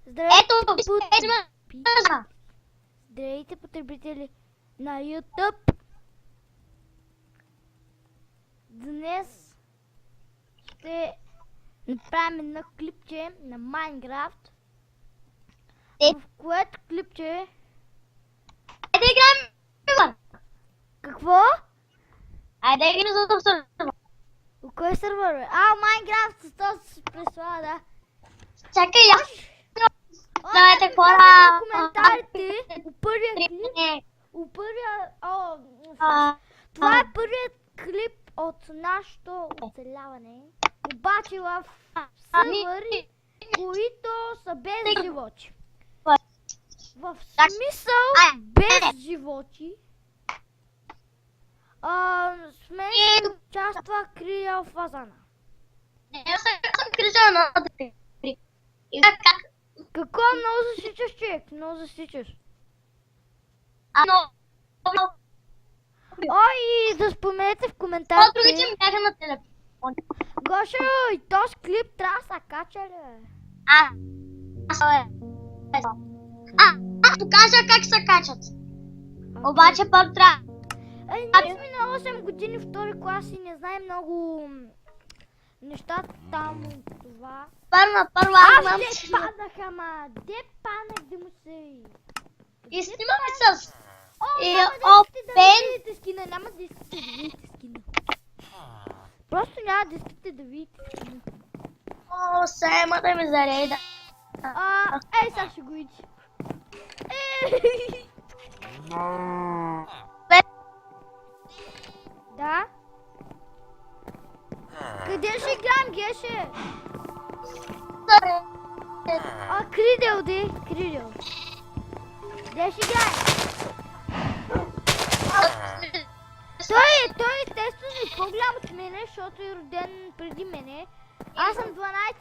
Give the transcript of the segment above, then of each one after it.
Ето, Здравейте, потребители на YouTube. Днес ще направим едно клипче на Майнкрафт, в което клипче... Айде играем! Какво? Айде играем за този сервер. Кой сервер, бе? Майнкрафт с този си прислава, да. Чакай, аз... Здравейте, хора! Коментарите по първия клип. Това е първият клип от нашето оцеляване. Обаче в сервери, които са без животи. В смисъл без животи. С мен ще участва Крия Фазана. Аз съм крижа на дете. И как? Какво много засичаш, човек? Много засичаш. И да споменете в коментарите. Другите ми бяха на телефон. Гошо, и този клип трябва да се кача, ли? Аз покажа как се качат. Обаче пак трябва. Ние сме на 8 години втори клас и не знаем много нещата там от това. Първо, Аз те падах, ама де паднах да му се... И снимаме с... Няма да искате да видите скина. Просто няма да искате да видите скина. Сема да ме зареда. Сега ще го иди. Да? Къде ще играем, Геше? Кридел, де? Кридел. Де ще играем? Той естествено е по-голям от мене, защото е роден преди мене. Аз съм 12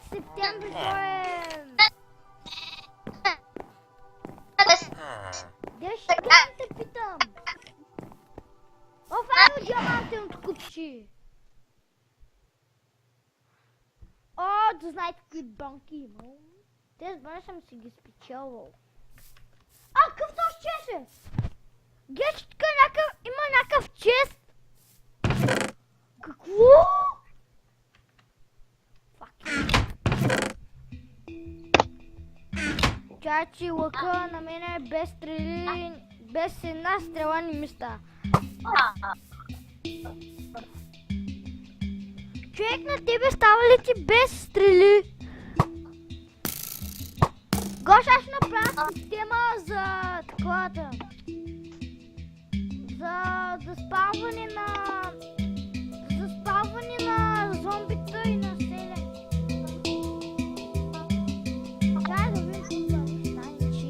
септември, той е... Де ще играем, те питам? Айде диамантеното купчи! Да знаете какви банки имам. Тези банки съм си ги спечелвал. Какъв този чест е? Геш, тук има някакъв чест. Какво? Чачи, лъка на мен е без стрели, без една стрела не ми става. Човек, на тебе става ли ти без стрели? Гоша, аз ще направя система за таковата. За спаване на зомбита и на селя. Дай да видим какво стане, че...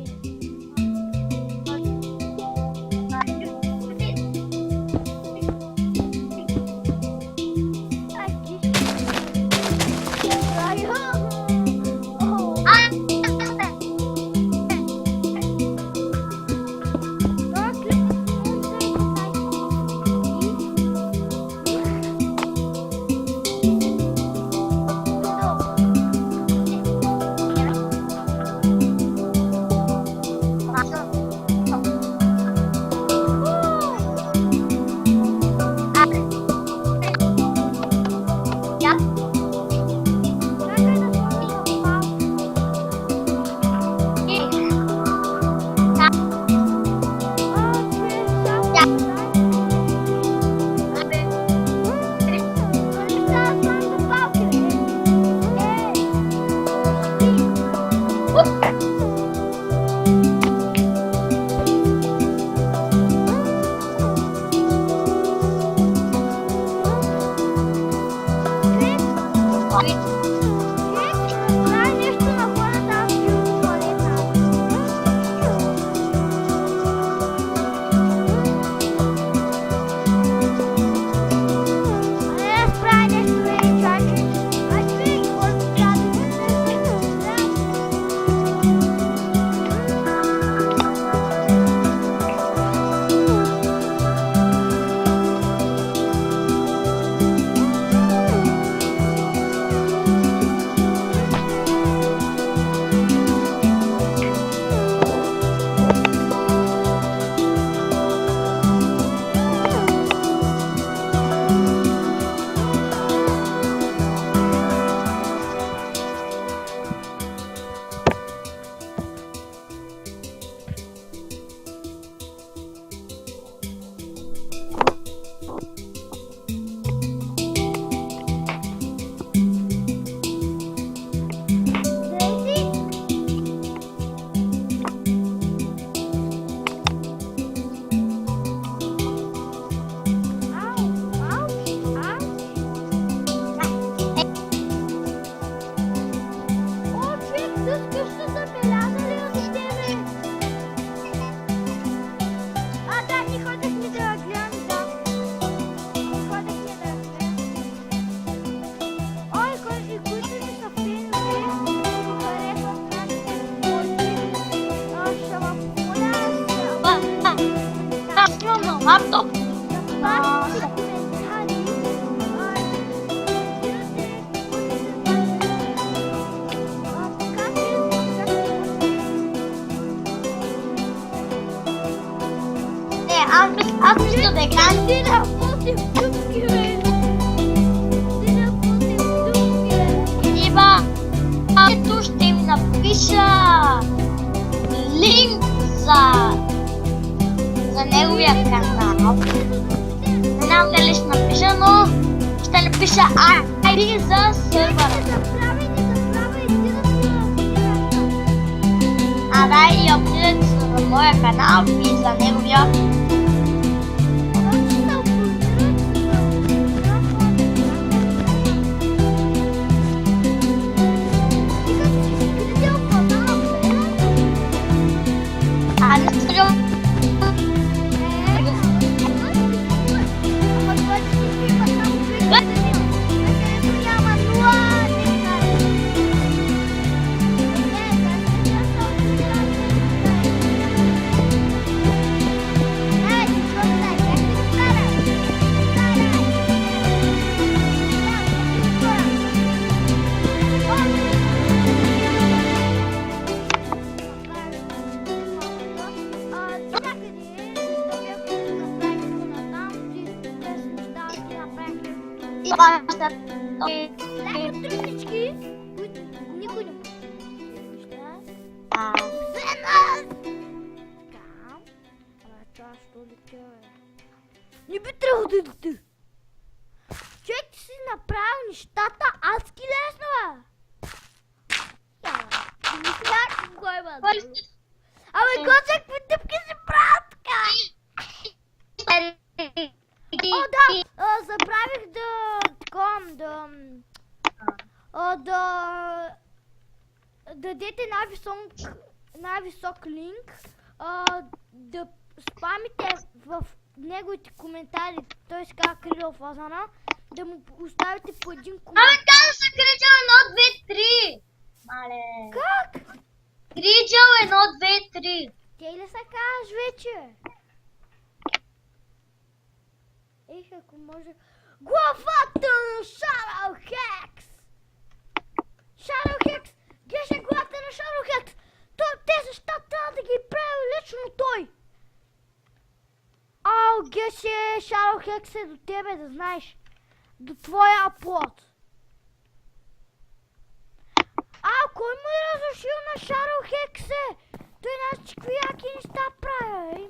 лаптоп. Запазите коментари. Не, аз мисля да играем. Ти да пусим дупки, бе! Ти да пусим дупки! Ива, ето ще ви напиша линк за неговия канал. Не знам дали ще напиша, но ще напиша ID за сервера. Не забравяй, ти да си А да, и апдейт за моя канал и за неговия. А не стрелям. И баща. Тръснички, които никой не вижда. А, Така. Абе, това що ли тя е? Не би трябвало да идете. Човек ти си направил нещата адски лесно, бе. Я, бе. Не знаеш кой, бе. Абе, Гоце, какви дъпки си правят така? О, да, забравих да дадете най-висок линк, да спамите в неговите коментари, той се казва Кирил Фазана, да му оставите по един коментар. Абе, каза се Криджал 1, 2, 3. Мале. Как? Криджал 1, 2, 3. Те ли се казваш вече? Ех, ако може... Главата на Шарал Хекс! Шарал Хекс! Гледаш главата на Шарал Хекс! Тези неща трябва да ги прави лично той! Ау, Геше, Шарал Хекс е до тебе, да знаеш. До твоя плод. Кой му е разрешил на Шарал Хексе? Той нас какви яки неща прави,